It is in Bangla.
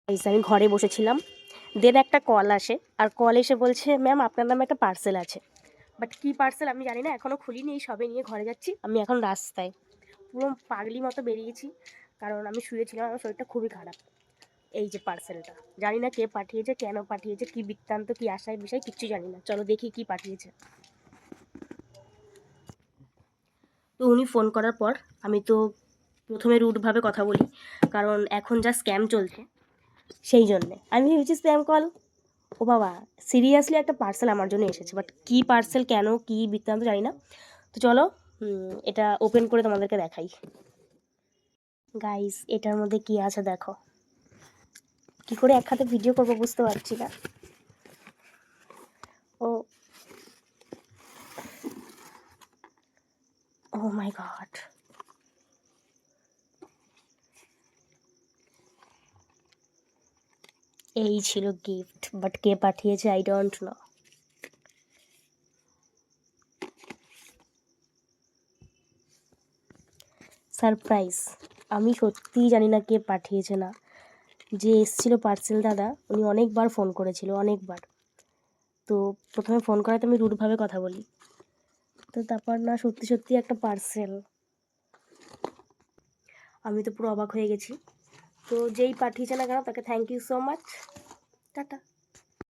আমি ঘরে বসেছিলাম, দেন একটা কল আসে, আর কল এসে বলছে ম্যাম আপনার নামে একটা পার্সেল আছে। বাট কী পার্সেল আমি জানি না, এখনও খুলিনি, এই সবে নিয়ে ঘরে যাচ্ছি। আমি এখন রাস্তায় পুরো পাগলি মতো বেরিয়েছি, কারণ আমি শুয়েছিলাম, আমার শরীরটা খুবই খারাপ। এই যে পার্সেলটা, জানি না কে পাঠিয়েছে, কেন পাঠিয়েছে, কী বৃত্তান্ত, কী আশায় বিষয়, কিচ্ছু জানি না। চলো দেখি কি পাঠিয়েছে। তো উনি ফোন করার পর আমি তো প্রথমে রুডভাবে কথা বলি, কারণ এখন যা স্ক্যাম চলছে সেই জন্যে আমি ভেবেছি স্প্যাম কল। ও বাবা, সিরিয়াসলি একটা পার্সেল আমার জন্য এসেছে, বাট কী পার্সেল, কেন, কী বৃত্তান্ত জানি না। তো চলো এটা ওপেন করে তোমাদেরকে দেখাই। গাইস, এটার মধ্যে কি আছে দেখো। কি করে এক হাতে ভিডিও করবো বুঝতে পারছি না। ও ও মাই গড, এই ছিল গিফট, বাট কে পাঠিয়েছে আই ডোন্ট নো। সারপ্রাইজ, আমি সত্যিই জানি না কে পাঠিয়েছে। না, যে এসেছিলো পার্সেল দাদা, উনি অনেকবার ফোন করেছিল, অনেকবার। তো প্রথমে ফোন করাতে আমি রুডভাবে কথা বলি, তো তারপর না সত্যি সত্যি একটা পার্সেল। আমি তো পুরো অবাক হয়ে গেছি। তো যেই পাঠিয়েছে না কেন, তাকে thank you so much. Tata.